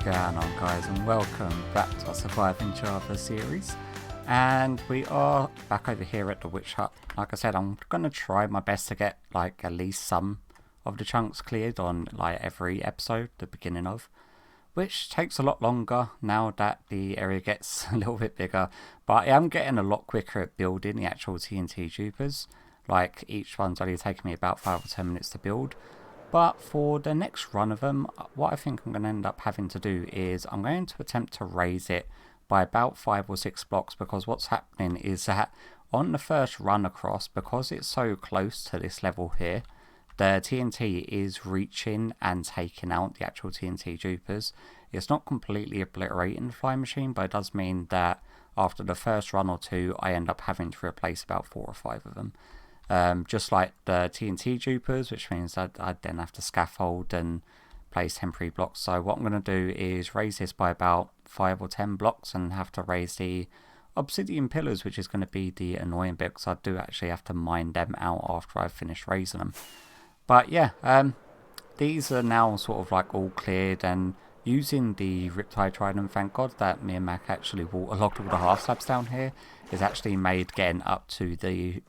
going on, guys, and welcome back to our Surviving Java series. And we are back over here at the Witch Hut. Like I said, I'm going to try my best to get like at least some of the chunks cleared on like every episode, the beginning of, which takes a lot longer now that the area gets a little bit bigger. But I am getting a lot quicker at building the actual TNT dupers. Like each one's only taking me about 5 or 10 minutes to build. But for the next run of them, what I think I'm going to end up having to do is I'm going to attempt to raise it by about 5 or 6 blocks, because what's happening is that on the first run across, because it's so close to this level here, the TNT is reaching and taking out the actual TNT dupers. It's not completely obliterating the flying machine, but it does mean that after the first run or two, I end up having to replace about 4 or 5 of them. Just like the TNT dupers, which means I'd then have to scaffold and place temporary blocks. So what I'm going to do is raise this by about 5 or 10 blocks and have to raise the obsidian pillars, which is going to be the annoying bit, because I do actually have to mine them out after I've finished raising them. But yeah, these are now sort of like all cleared, and using the Riptide Trident, thank God that me and Mac actually waterlogged all the half slabs down here, is actually made getting up to the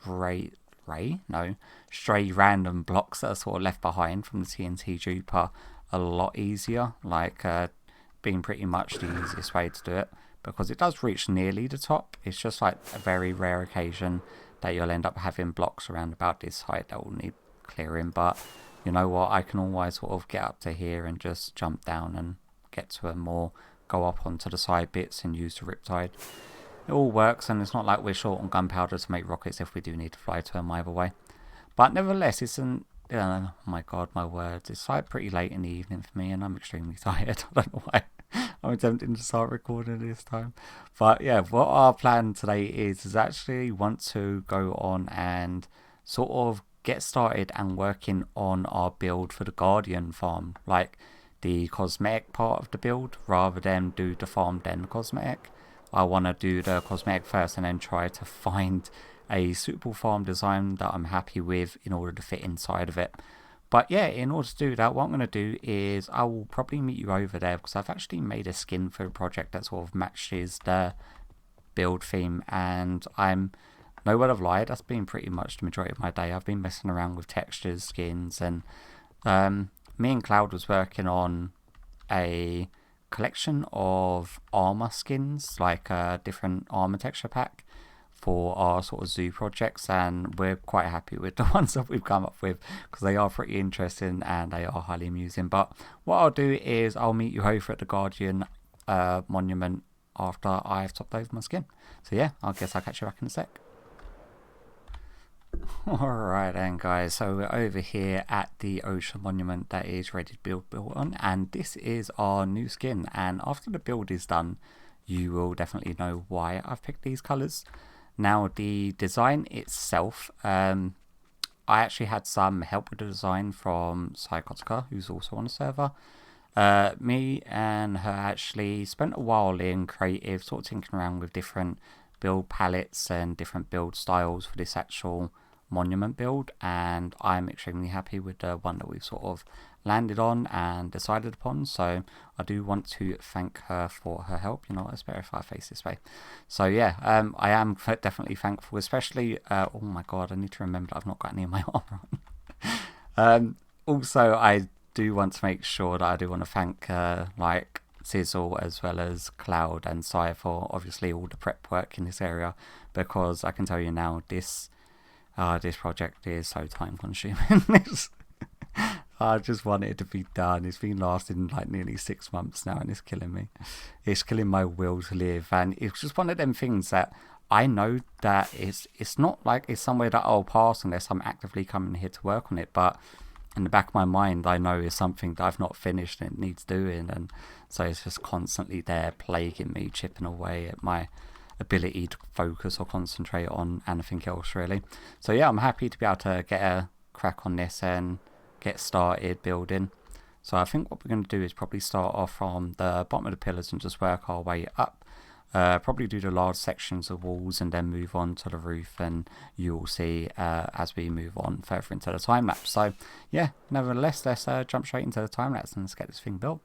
stray random blocks that are sort of left behind from the TNT duper a lot easier, like being pretty much the easiest way to do it, because it does reach nearly the top. It's just like a very rare occasion that you'll end up having blocks around about this height that will need clearing. But you know what, I can always sort of get up to here and just jump down and get to them, or go up onto the side bits and use the Riptide. It all works, and it's not like we're short on gunpowder to make rockets if we do need to fly to them either way. But nevertheless, it's an... oh my god, my words. It's like pretty late in the evening for me, and I'm extremely tired. I don't know why I'm attempting to start recording this time. But yeah, what our plan today is actually want to go on and sort of get started and working on our build for the Guardian farm. Like the cosmetic part of the build, rather than do the farm then cosmetic. I want to do the cosmetic first and then try to find a suitable farm design that I'm happy with in order to fit inside of it. But yeah, in order to do that, what I'm going to do is I will probably meet you over there, because I've actually made a skin for the project that sort of matches the build theme, and I'm no word of lie, that's been pretty much the majority of my day. I've been messing around with textures, skins, and me and Clowd was working on a collection of armor skins, like a different armor texture pack for our sort of zoo projects, and we're quite happy with the ones that we've come up with, because they are pretty interesting and they are highly amusing. But what I'll do is I'll meet you over at the Guardian monument after I've topped over my skin. So yeah, I guess I'll catch you back in a sec. Alright then, guys, so we're over here at the ocean monument that is ready to build on, and this is our new skin. And after the build is done, you will definitely know why I've picked these colours. Now, the design itself, I actually had some help with the design from Psychotica, who's also on the server. Me and her actually spent a while in creative, sort of tinkering around with different build palettes and different build styles for this actual monument build, and I'm extremely happy with the one that we've sort of landed on and decided upon. So I do want to thank her for her help. You know, it's better if I face this way. So yeah, I am definitely thankful, especially oh my god, I need to remember that I've not got any of my armor on. Also, I do want to make sure that I do want to thank like Sizzle as well as Cloud and Sai for obviously all the prep work in this area, because I can tell you now, this project is so time consuming. I just want it to be done. It's been lasting like nearly 6 months now, and it's killing me. It's killing my will to live, and it's just one of them things that I know that it's not like it's somewhere that I'll pass unless I'm actively coming here to work on it, but in the back of my mind I know it's something that I've not finished and it needs doing, and so it's just constantly there plaguing me, chipping away at my ability to focus or concentrate on anything else really. So yeah, I'm happy to be able to get a crack on this and get started building. So I think what we're going to do is probably start off from the bottom of the pillars and just work our way up. Probably do the large sections of walls and then move on to the roof, and you'll see as we move on further into the time lapse. So yeah, nevertheless, let's jump straight into the time lapse and let's get this thing built.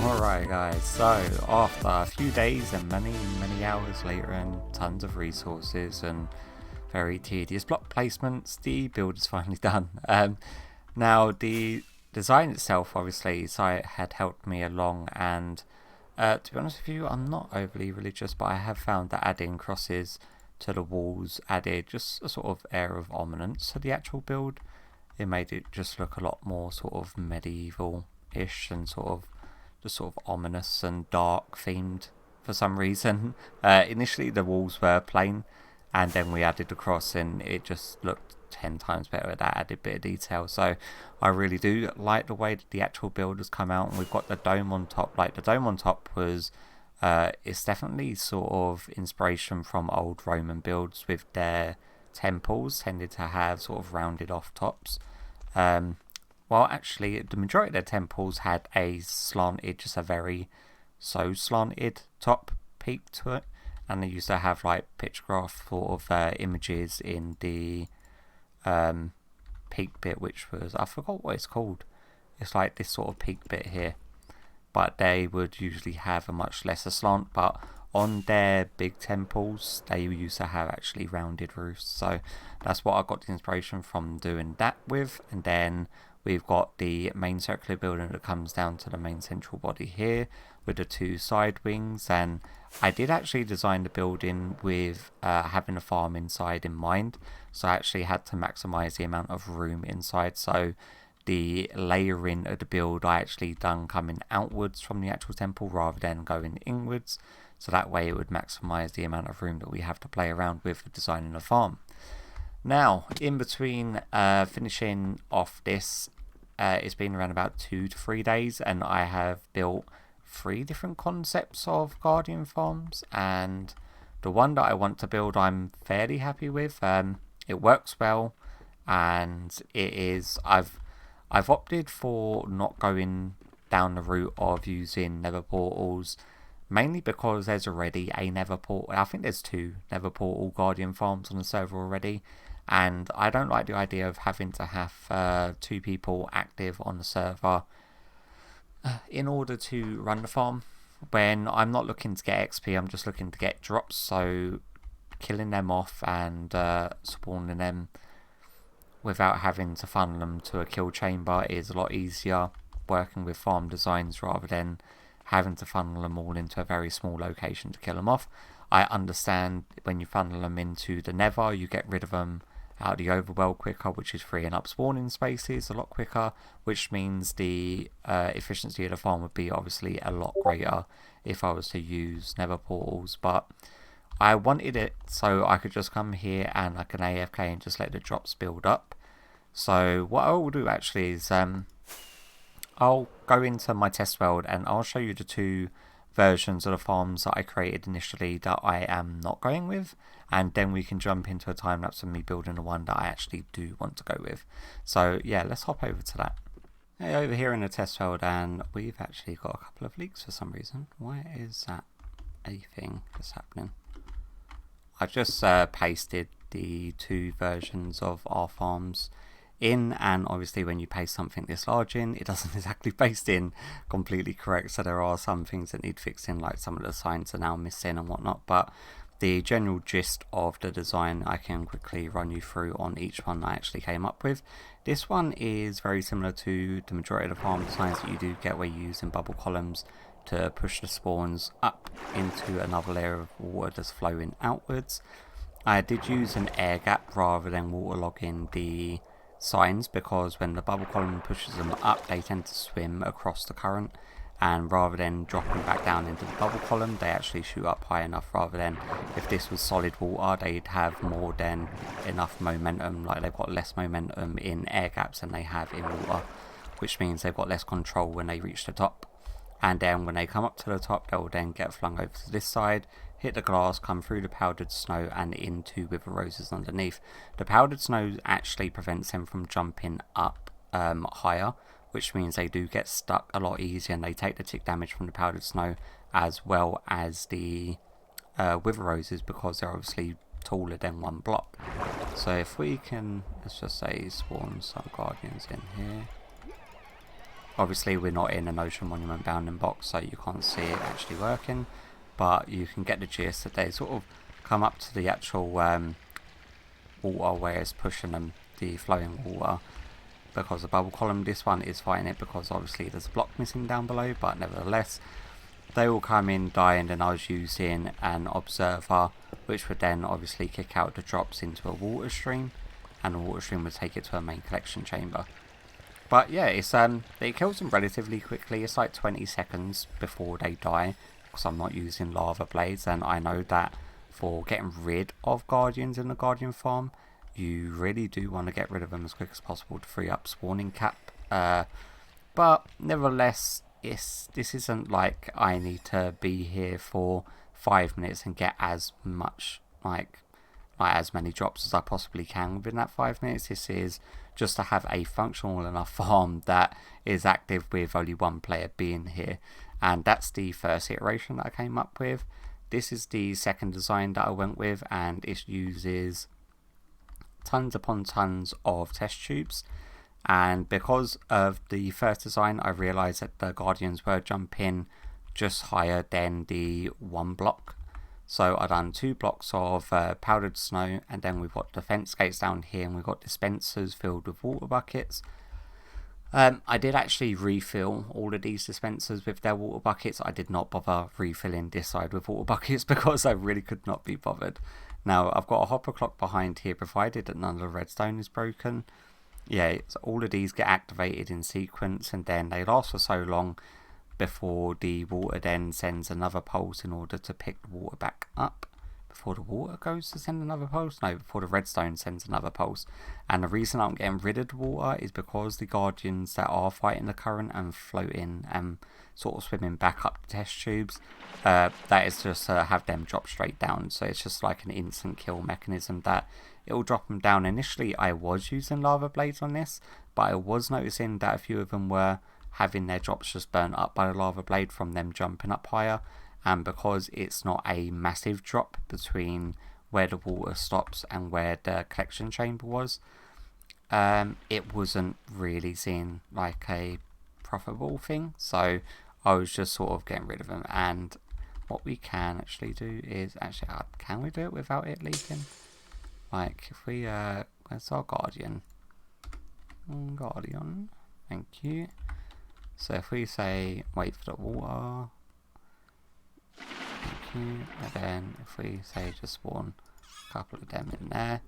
Alright guys, so after a few days and many hours later and tons of resources and very tedious block placements, the build is finally done. Now the design itself, obviously, site had helped me along, and to be honest with you, I'm not overly religious, but I have found that adding crosses to the walls added just a sort of air of ominence to the actual build. It made it just look a lot more sort of medieval-ish and sort of ominous and dark themed for some reason. Initially the walls were plain, and then we added the cross and it just looked 10 times better with that added bit of detail. So I really do like the way that the actual build has come out, and we've got the dome on top. Like the dome on top was it's definitely sort of inspiration from old Roman builds with their temples tended to have sort of rounded off tops. Well, actually, the majority of their temples had a slanted, just a very slanted top peak to it. And they used to have like pictograph sort of images in the peak bit, which was, I forgot what it's called. It's like this sort of peak bit here. But they would usually have a much lesser slant. But on their big temples, they used to have actually rounded roofs. So that's what I got the inspiration from doing that with. And then we've got the main circular building that comes down to the main central body here with the two side wings. And I did actually design the building with having a farm inside in mind. So I actually had to maximize the amount of room inside. So the layering of the build I actually done coming outwards from the actual temple rather than going inwards. So that way it would maximize the amount of room that we have to play around with designing the farm. Now, in between finishing off this, it's been around about 2 to 3 days, and I have built 3 different concepts of Guardian farms, and the one that I want to build I'm fairly happy with. It works well, and it is, I've opted for not going down the route of using nether portals, mainly because there's already a nether portal. I think there's 2 nether portal Guardian farms on the server already, and I don't like the idea of having to have 2 people active on the server in order to run the farm when I'm not looking to get XP. I'm just looking to get drops, so killing them off and spawning them without having to funnel them to a kill chamber is a lot easier working with farm designs rather than having to funnel them all into a very small location to kill them off. I understand when you funnel them into the nether, you get rid of them out of the overworld quicker, which is freeing up spawning spaces a lot quicker, which means the efficiency of the farm would be obviously a lot greater if I was to use nether portals. But I wanted it so I could just come here and I can AFK and just let the drops build up. So what I will do actually is I'll go into my test world and I'll show you the 2 versions of the farms that I created initially that I am not going with, and then we can jump into a time lapse of me building the one that I actually do want to go with. So yeah, let's hop over to that. Hey, over here in the test world, and we've actually got a couple of leaks for some reason. Why is that a thing that's happening? I just pasted the 2 versions of our farms in, and obviously when you paste something this large in, it doesn't exactly paste in completely correct, so there are some things that need fixing, like some of the signs are now missing and whatnot, but the general gist of the design I can quickly run you through on each one I actually came up with. This one is very similar to the majority of the farm designs that you do get, where you're using bubble columns to push the spawns up into another layer of water that's flowing outwards. I did use an air gap rather than waterlogging the signs, because when the bubble column pushes them up, they tend to swim across the current, and rather than dropping back down into the bubble column, they actually shoot up high enough, rather than if this was solid water, they'd have more than enough momentum. Like, they've got less momentum in air gaps than they have in water, which means they've got less control when they reach the top. And then when they come up to the top, they'll then get flung over to this side, hit the glass, come through the powdered snow and into wither roses underneath. The powdered snow actually prevents them from jumping up higher, which means they do get stuck a lot easier, and they take the tick damage from the powdered snow as well as the wither roses, because they're obviously taller than 1 block. So if we can, let's just say, spawn some guardians in here. Obviously we're not in an ocean monument bounding box, so you can't see it actually working, but you can get the gist that they sort of come up to the actual water where it's pushing them, the flowing water, because the bubble column, this one is fighting it because obviously there's a block missing down below, but nevertheless they will come in, die, and then I was using an observer which would then obviously kick out the drops into a water stream, and the water stream would take it to a main collection chamber. But yeah, it kills them relatively quickly. It's like 20 seconds before they die, because I'm not using lava blades, and I know that for getting rid of guardians in the guardian farm, you really do want to get rid of them as quick as possible to free up spawning cap. But nevertheless, this isn't like I need to be here for 5 minutes and get as much like as many drops as I possibly can within that 5 minutes. This is just to have a functional enough farm that is active with only one player being here, and that's the first iteration that I came up with. This is the second design that I went with, and it uses tons upon tons of test tubes. And because of the first design, I realised that the guardians were jumping just higher than the 1 block. So I done 2 blocks of powdered snow, and then we've got defense gates down here, and we've got dispensers filled with water buckets. I did actually refill all of these dispensers with their water buckets. I did not bother refilling this side with water buckets because I really could not be bothered. Now I've got a hopper clock behind here, provided that none of the redstone is broken. Yeah, so all of these get activated in sequence, and then they last for so long before the water then sends another pulse in order to pick the water back up. Before the water goes to send another pulse? No, before the redstone sends another pulse. And the reason I'm getting rid of the water is because the guardians that are fighting the current and floating and sort of swimming back up the test tubes, that is just to have them drop straight down. So it's just like an instant kill mechanism that it will drop them down. Initially I was using lava blades on this, but I was noticing that a few of them were having their drops just burnt up by the lava blade from them jumping up higher. And because it's not a massive drop between where the water stops and where the collection chamber was, it wasn't really seen like a profitable thing. So I was just sort of getting rid of them. And what we can actually do is can we do it without it leaking? Like if we where's our guardian? Guardian, thank you. So if we say wait for the water, thank you, and then if we say just spawn a couple of them in there,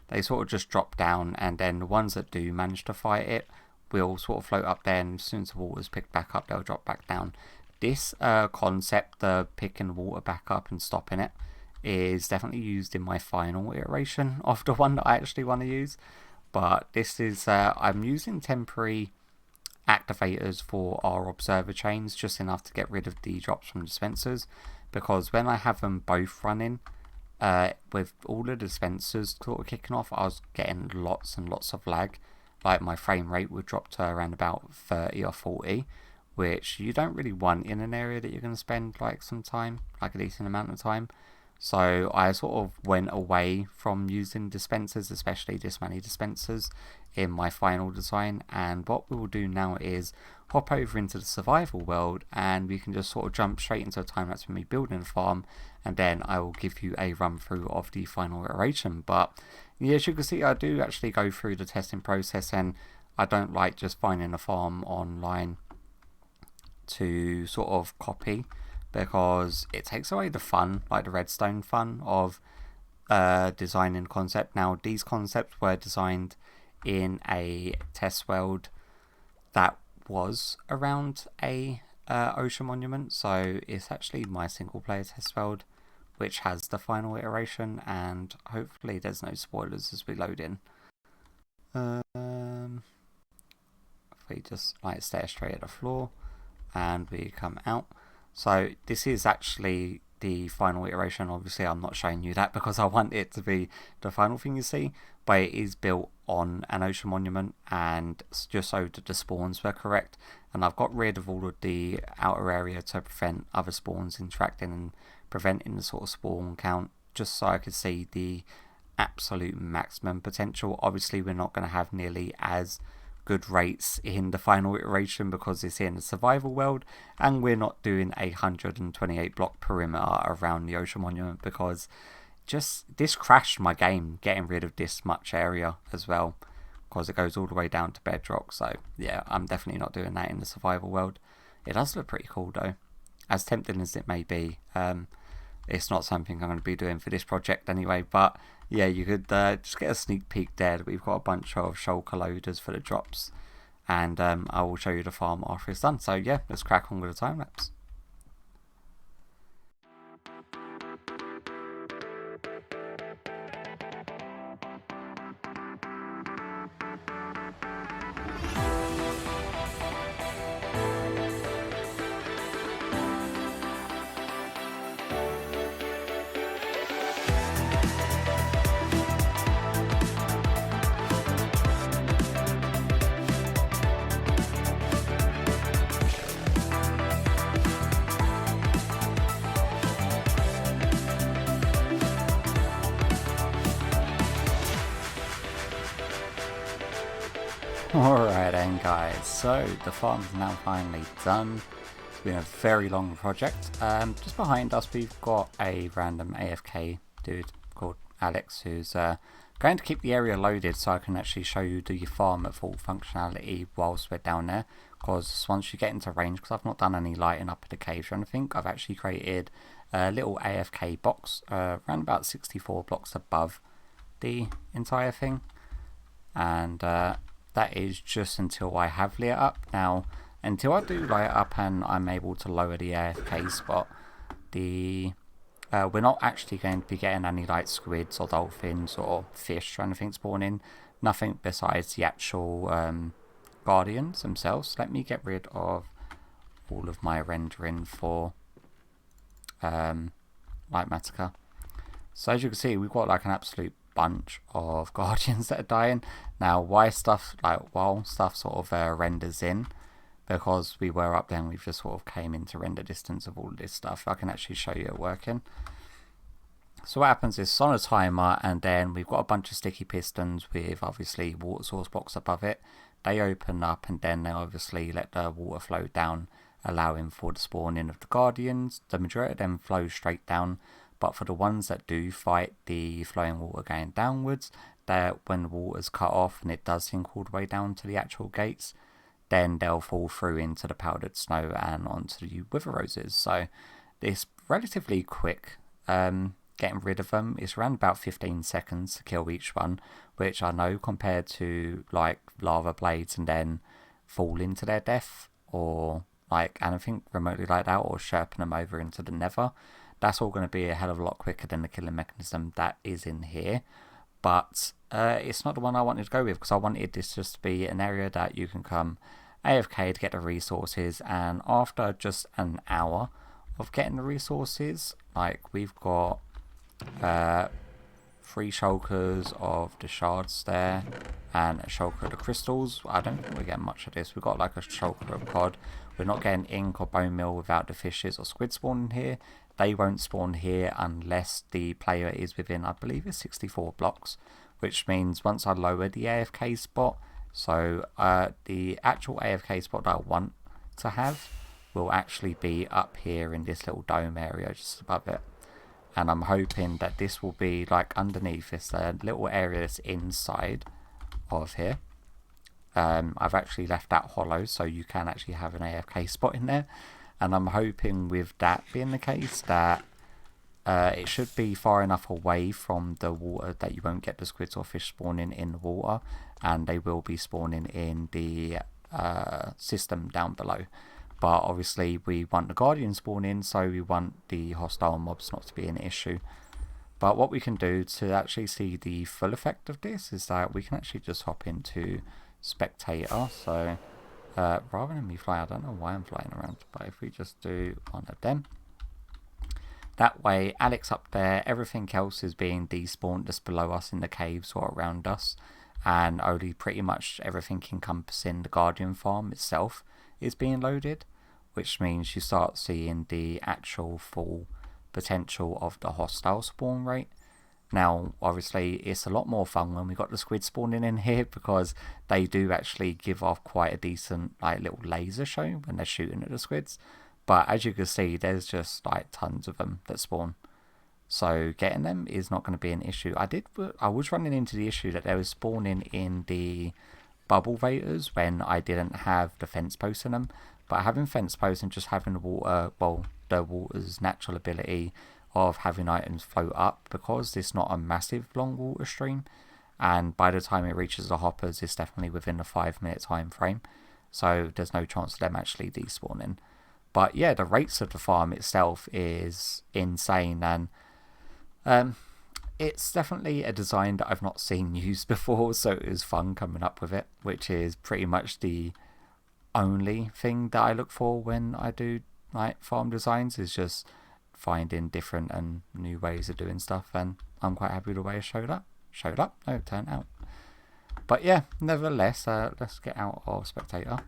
they sort of just drop down, and then the ones that do manage to fight it will sort of float up there, and as soon as the water's picked back up, they'll drop back down. This concept, the picking water back up and stopping it, is definitely used in my final iteration of the one that I actually want to use. But this is I'm using temporary activators for our observer chains, just enough to get rid of the drops from dispensers, because when I have them both running, with all the dispensers sort of kicking off, I was getting lots and lots of lag. Like my frame rate would drop to around about 30 or 40, which you don't really want in an area that you're going to spend like some time, like a decent amount of time. So I sort of went away from using dispensers, especially this many dispensers, in my final design. And what we will do now is hop over into the survival world, and we can just sort of jump straight into a time lapse with me building a farm, and then I will give you a run through of the final iteration. But yeah, as you can see, I do actually go through the testing process, and I don't like just finding a farm online to sort of copy, because it takes away the fun, like the redstone fun of designing concept. Now these concepts were designed in a test world that was around a ocean monument, so it's actually my single player test world which has the final iteration, and hopefully there's no spoilers as we load in. If we just like stare straight at the floor and we come out, so this is actually the final iteration. Obviously I'm not showing you that because I want it to be the final thing you see, but it is built on an ocean monument, and just so that the spawns were correct, and I've got rid of all of the outer area to prevent other spawns interacting and preventing the sort of spawn count, just so I could see the absolute maximum potential. Obviously we're not going to have nearly as good rates in the final iteration because it's in a survival world, and we're not doing a 128 block perimeter around the Ocean Monument because just this crashed my game getting rid of this much area as well, because it goes all the way down to bedrock. So yeah, I'm definitely not doing that in the survival world. It does look pretty cool though, as tempting as it may be. It's not something I'm going to be doing for this project anyway, but yeah, you could just get a sneak peek there that we've got a bunch of shulker loaders for the drops, and I will show you the farm after it's done. So yeah, let's crack on with the time lapse. Alright then guys, so the farm's now finally done. It's been a very long project. Just behind us we've got a random AFK dude called Alex who's going to keep the area loaded so I can actually show you the farm at full functionality whilst we're down there. Because once you get into range, because I've not done any lighting up in the caves or anything, I've actually created a little AFK box around about 64 blocks above the entire thing. And that is just until I have lit up. Now, until I do light up and I'm able to lower the AFK spot, we're not actually going to be getting any like squids or dolphins or fish or anything spawning. Nothing besides the actual guardians themselves. Let me get rid of all of my rendering for Light Massacre. So as you can see, we've got like an absolute bunch of guardians that are dying. Now while stuff sort of renders in, because we were up there and we've just sort of came into render distance of all of this stuff, I can actually show you it working. So what happens is it's on a timer, and then we've got a bunch of sticky pistons with obviously water source blocks above it. They open up and then they obviously let the water flow down, allowing for the spawning of the guardians. The majority of them flow straight down, but for the ones that do fight the flowing water going downwards, that when the water's cut off and it does sink all the way down to the actual gates, then they'll fall through into the powdered snow and onto the wither roses. So it's relatively quick getting rid of them. It's around about 15 seconds to kill each one, which I know compared to like lava blades and then falling to their death or like anything remotely like that, or sherping them over into the nether, that's all going to be a hell of a lot quicker than the killing mechanism that is in here. But it's not the one I wanted to go with, because I wanted this just to be an area that you can come AFK to get the resources, and after just an hour of getting the resources, like we've got 3 shulkers of the shards there and a shulker of the crystals. I don't think we're getting much of this. We've got like a shulker of cod. We're not getting ink or bone meal without the fishes or squid spawning here. They won't spawn here unless the player is within, I believe it's 64 blocks, which means once I lower the AFK spot, so the actual AFK spot that I want to have will actually be up here in this little dome area just above it. And I'm hoping that this will be like underneath this little area that's inside of here. I've actually left that hollow so you can actually have an AFK spot in there. And I'm hoping with that being the case that it should be far enough away from the water that you won't get the squids or fish spawning in the water, and they will be spawning in the system down below. But obviously we want the guardian spawn in, so we want the hostile mobs not to be an issue. But what we can do to actually see the full effect of this is that we can actually just hop into spectator. So rather than me fly, I don't know why I'm flying around, but if we just do one of them, that way Alex up there, everything else is being despawned just below us in the caves or around us, and only pretty much everything encompassing the guardian farm itself is being loaded, which means you start seeing the actual full potential of the hostile spawn rate. Now, obviously, it's a lot more fun when we got the squid spawning in here, because they do actually give off quite a decent like little laser show when they're shooting at the squids. But as you can see, there's just like tons of them that spawn. So getting them is not going to be an issue. I was running into the issue that they were spawning in the bubble vators when I didn't have the fence posts in them. But having fence posts and just having the water, well, the water's natural ability of having items float up, because it's not a massive long water stream, and by the time it reaches the hoppers, it's definitely within the 5 minute time frame. So there's no chance of them actually despawning. But yeah, the rates of the farm itself is insane, and it's definitely a design that I've not seen used before, so it was fun coming up with it, which is pretty much the only thing that I look for when I do like farm designs, is just finding different and new ways of doing stuff, and I'm quite happy with the way it showed up. No, turned out. But yeah, nevertheless, let's get out of spectator.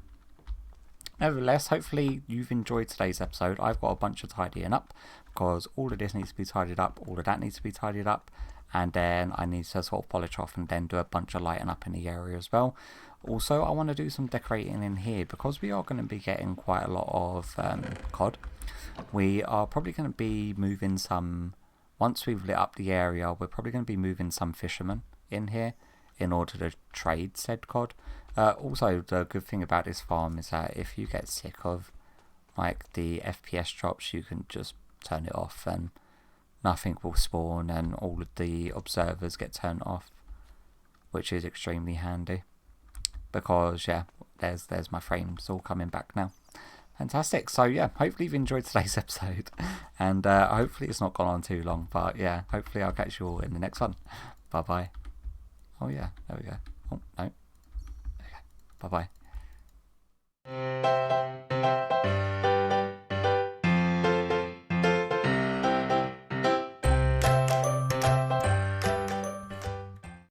Nevertheless, hopefully you've enjoyed today's episode. I've got a bunch of tidying up, because all of this needs to be tidied up, all of that needs to be tidied up, and then I need to sort of polish off and then do a bunch of lighting up in the area as well. Also, I want to do some decorating in here, because we are going to be getting quite a lot of cod. We are probably going to be moving some, once we've lit up the area, we're probably going to be moving some fishermen in here in order to trade said cod. Also, the good thing about this farm is that if you get sick of like the FPS drops, you can just turn it off and nothing will spawn, and all of the observers get turned off, which is extremely handy, because yeah, there's my frames all coming back now. Fantastic. So yeah, hopefully you've enjoyed today's episode, and hopefully it's not gone on too long, but yeah, hopefully I'll catch you all in the next one. Bye bye. Oh yeah, there we go. Oh no. Okay. Bye bye.